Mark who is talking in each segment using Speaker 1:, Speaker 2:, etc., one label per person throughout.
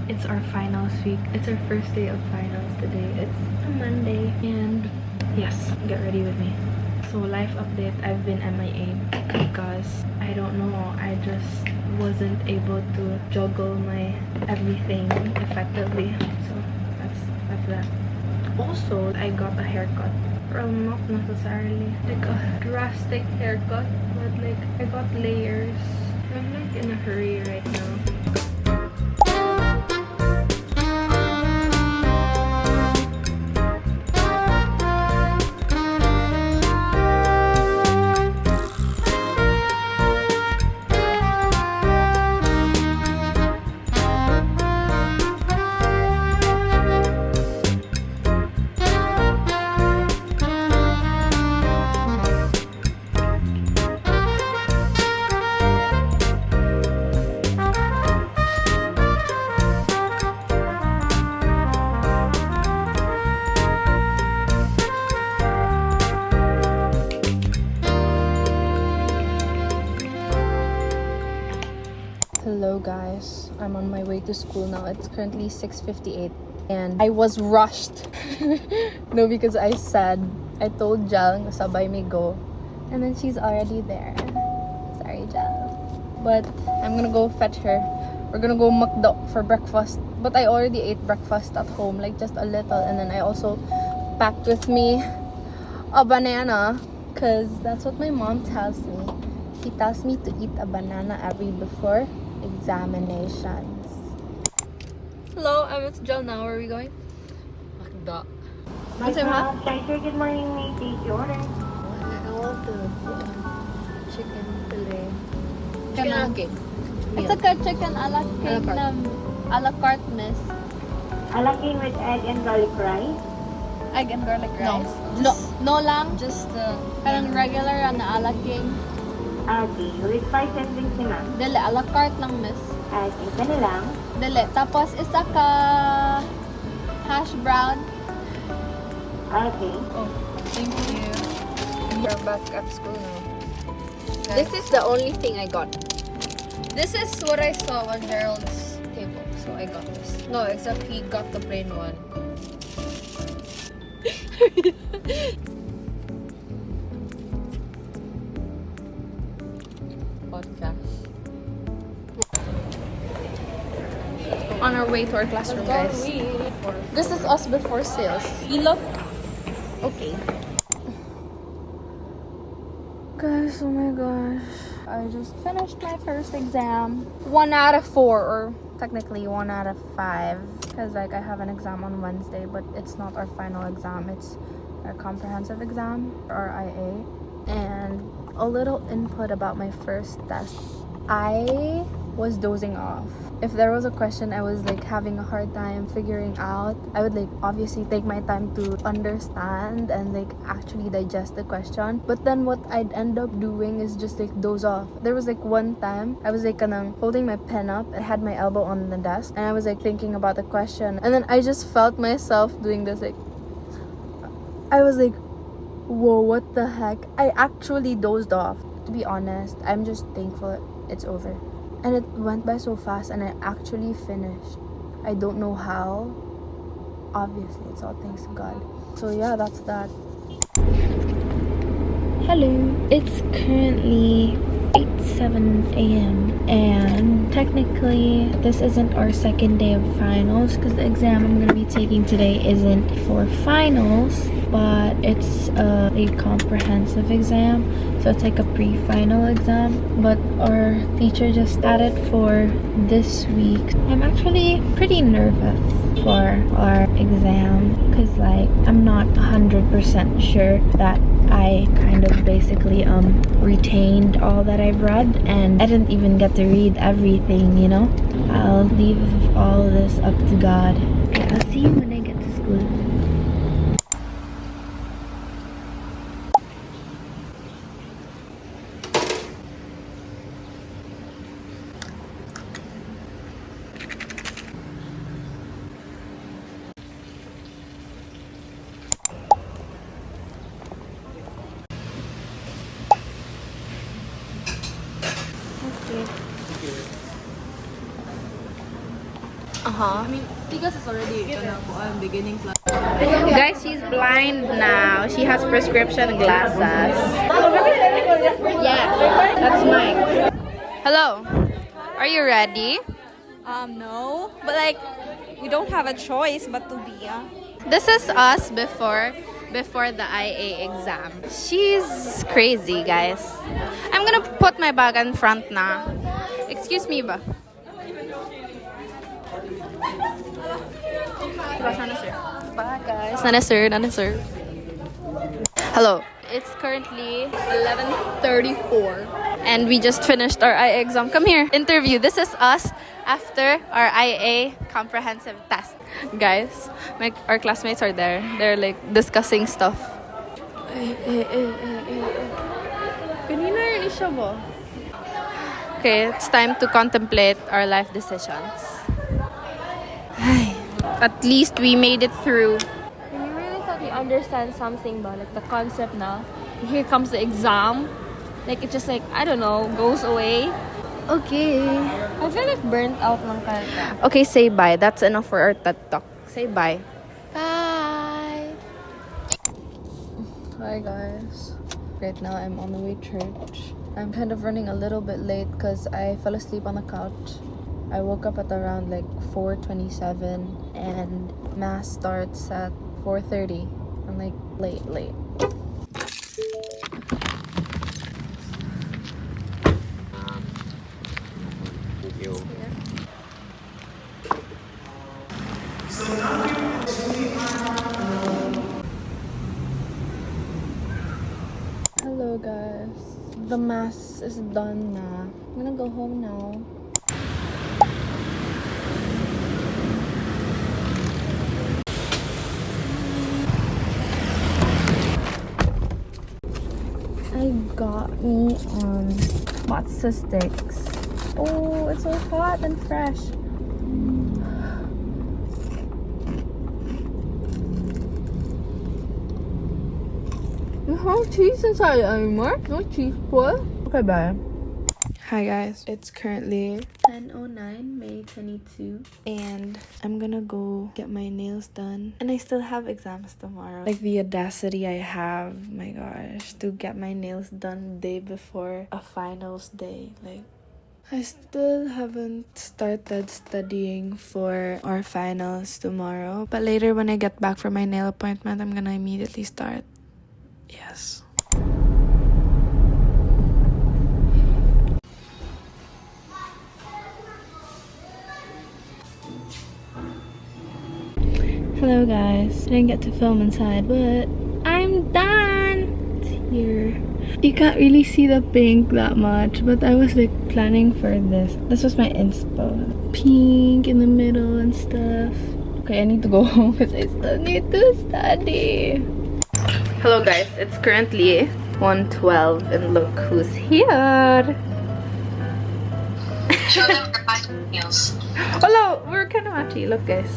Speaker 1: It's our finals week. It's our first day of finals today. It's a Monday. And yes, get ready with me. So life update, I've been MIA because I don't know, I just wasn't able to juggle my everything effectively. So that's that. Also, I got a haircut. Well, not necessarily like a drastic haircut, but like I got layers. I'm like in a hurry right now. Hello guys, I'm on my way to school now. It's currently 6:58 and I was rushed. No, because I told Jal na sabay me go, and then she's already there. Sorry Jal, but I'm gonna go fetch her. We're gonna go McDo for breakfast, but I already ate breakfast at home, like just a little, and then I also packed with me a banana because that's what my mom tells me. She tells me to eat a banana before examinations. Hello, I'm with Jill now. Where are we going? McDo.
Speaker 2: Sir, good morning. May I take your order?
Speaker 1: I want the chicken fillet. Chicken a la cake.
Speaker 3: It's like a chicken a la cake na a la carte, miss.
Speaker 2: A la cake with egg and garlic rice?
Speaker 3: Egg and garlic
Speaker 1: No.
Speaker 3: rice? No lang?
Speaker 1: Just
Speaker 3: Parang regular na a la cake.
Speaker 2: Okay, with 5 sandwich ni ma'am.
Speaker 3: Dili, a la carte lang, miss.
Speaker 2: Okay, ito na lang.
Speaker 3: Dili. Tapos, isa ka hash brown.
Speaker 2: Okay.
Speaker 1: oh, thank you. We're back at school now.
Speaker 3: This
Speaker 1: This is the only thing I got. This is what I saw on Gerald's table, so I got this. No, except he got the plain one. Podcast. On our way to our classroom, guys. This is us before sales.
Speaker 3: You look.
Speaker 1: Okay. Guys, oh my gosh. I just finished my first exam. 1 out of 4, or technically 1 out of 5. Because like I have an exam on Wednesday, but it's not our final exam. It's our comprehensive exam, or IA. And a little input about my first test. I was dozing off. If there was a question I was like having a hard time figuring out, I would like obviously take my time to understand and like actually digest the question. But then what I'd end up doing is just like doze off. There was like one time I was like holding my pen up. I had my elbow on the desk and I was like thinking about the question, and then I just felt myself doing this like, I was like, whoa, what the heck? I actually dozed off. To be honest, I'm just thankful it's over. And it went by so fast and I actually finished. I don't know how. Obviously, it's all thanks to God. So yeah, that's that. Hello. It's currently 8:07 a.m. and technically this isn't our second day of finals because the exam I'm going to be taking today isn't for finals, but it's a comprehensive exam, so it's like a pre-final exam, but our teacher just had it for this week. I'm actually pretty nervous for our exam because like I'm not 100% sure that I kind of basically retained all that I've read, and I didn't even get to read everything, you know. I'll leave all this up to God. Okay, I'll see you when I get to school. Uh-huh.
Speaker 3: Because it's already beginning class.
Speaker 1: Guys, she's blind now. She has prescription glasses. Yeah, that's mine. Hello. Are you ready?
Speaker 3: No. But like, we don't have a choice but to be,
Speaker 1: This is us before the IA exam. She's crazy, guys. I'm gonna put my bag in front na. Excuse me ba? Bye guys. Not a sir. Hello. It's currently 11:34 and we just finished our IA exam. Come here. Interview. This is us after our IA comprehensive test. Guys, our classmates are there. They're like discussing stuff. Okay, it's time to contemplate our life decisions. At least we made it through.
Speaker 3: When you really thought you understand something about like the concept now, and here comes the exam. Like it just like, I don't know, goes away.
Speaker 1: Okay.
Speaker 3: I feel like burnt out ng karta.
Speaker 1: Okay, say bye. That's enough for our TED Talk. Say bye. Bye. Hi guys. Right now I'm on the way to church. I'm kind of running a little bit late because I fell asleep on the couch. I woke up at around like 4:27 and mass starts at 4:30. I'm like late. Hello guys. The mass is done now. I'm gonna go home now. I got me matcha sticks. Oh, it's so hot and fresh. No cheese inside anymore. No cheese, boy. Okay, bye. Hi guys, it's currently 10:09, May 22, and I'm gonna go get my nails done. And I still have exams tomorrow. Like the audacity I have, my gosh, to get my nails done the day before a finals day. Like, I still haven't started studying for our finals tomorrow. But later when I get back from my nail appointment, I'm gonna immediately start. Yes. Hello guys, didn't get to film inside, but I'm done. It's here. You can't really see the pink that much, but I was like planning for this. This was my inspo. Pink in the middle and stuff. Okay, I need to go home because I still need to study. Hello guys, it's currently 1:12 and look who's here.
Speaker 2: Show them your matching heels.
Speaker 1: Hello, we're kind of matchy. Look guys.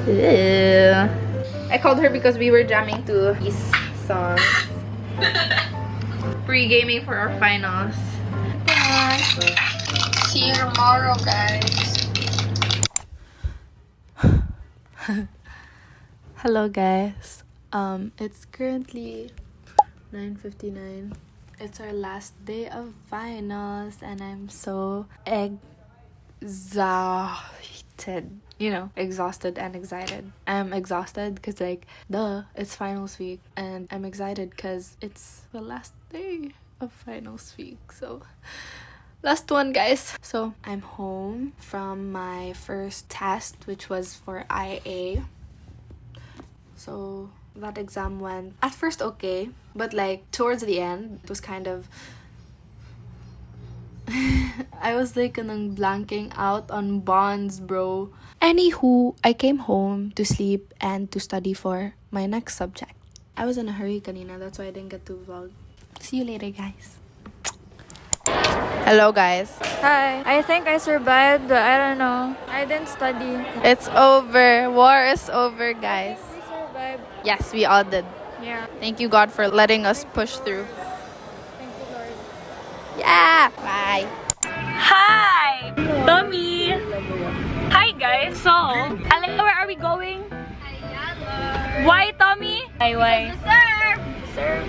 Speaker 1: Ew. I called her because we were jamming to these songs. Pre-gaming for our finals.
Speaker 2: Bye. See you tomorrow, guys.
Speaker 1: Hello guys. It's currently 9:59. It's our last day of finals and I'm so exhausted. You know, exhausted and excited. I'm exhausted because like, it's finals week. And I'm excited because it's the last day of finals week. So, last one guys. So, I'm home from my first test, which was for IA. So, that exam went at first okay. But like, towards the end, it was kind of... I was like blanking out on bonds, bro. Anywho, I came home to sleep and to study for my next subject. I was in a hurry kanina, that's why I didn't get to vlog. See you later, guys. Hello, guys.
Speaker 3: Hi. I think I survived, but I don't know. I didn't study.
Speaker 1: It's over. War is over, guys.
Speaker 3: We survived.
Speaker 1: Yes, we all did.
Speaker 3: Yeah.
Speaker 1: Thank you, God, for letting us push through.
Speaker 3: Thank you, Lord.
Speaker 1: Yeah. Bye.
Speaker 4: Hi! Tommy! Hi
Speaker 3: guys. So, Alea, where are we going? Why, Tommy? Why? Serve.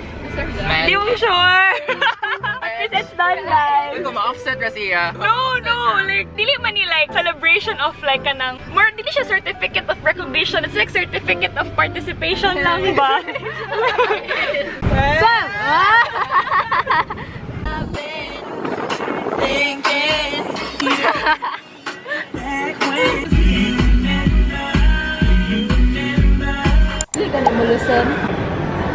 Speaker 3: Di mo sure. Because it's done, guys.
Speaker 4: Ito ma-offset kasi
Speaker 3: No, like, dili man ni like celebration of like kanang more dili siya certificate of recognition. It's like certificate of participation lang ba? Hindi ka na malusin.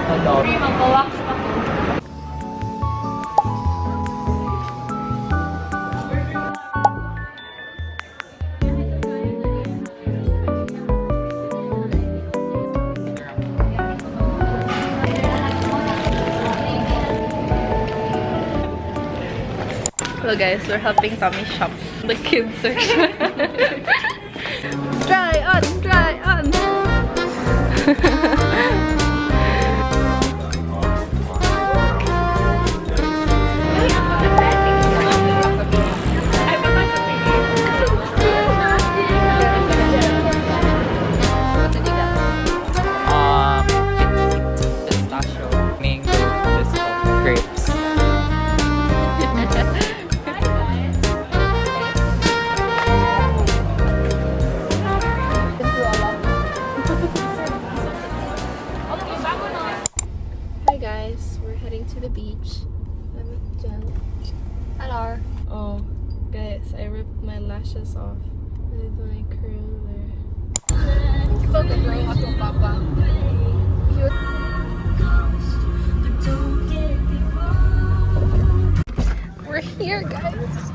Speaker 3: Mag-wax ako. Hello guys, we're helping Tommy shop the kids section. Try on!
Speaker 4: pistachio, mango, grapes.
Speaker 3: Hi guys, we're heading to the beach. I'm with Jen. Hello. Oh, guys, I ripped my lashes off with my curler. We're here, guys.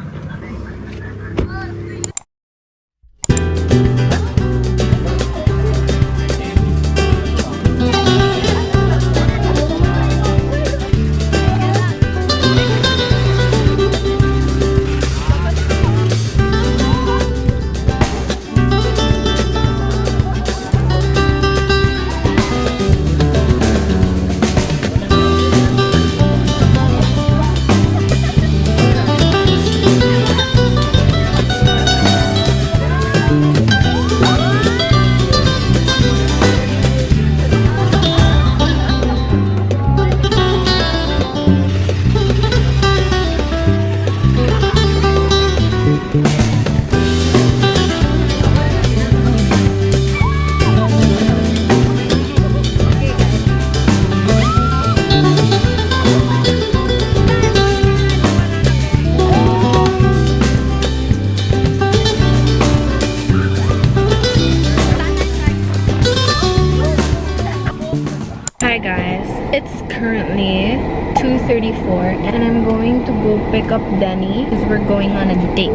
Speaker 3: Hi guys, it's currently 2:34 and I'm going to go pick up Denny because we're going on a date.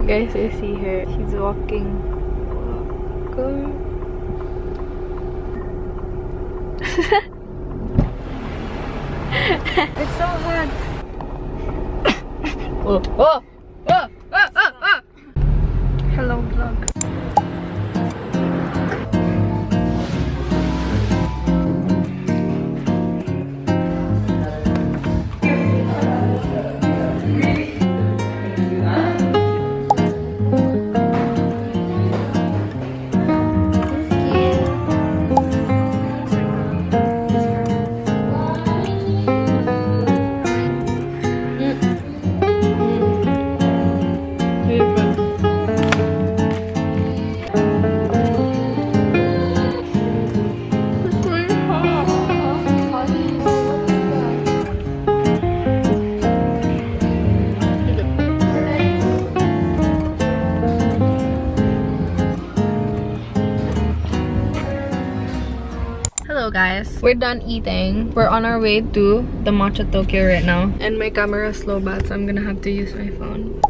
Speaker 3: Guys, I see her. She's walking. Go. It's so hot. Oh. Hello vlog. Hello guys, we're done eating. We're on our way to the Matcha Tokyo right now. And my camera is low bat, so I'm gonna have to use my phone.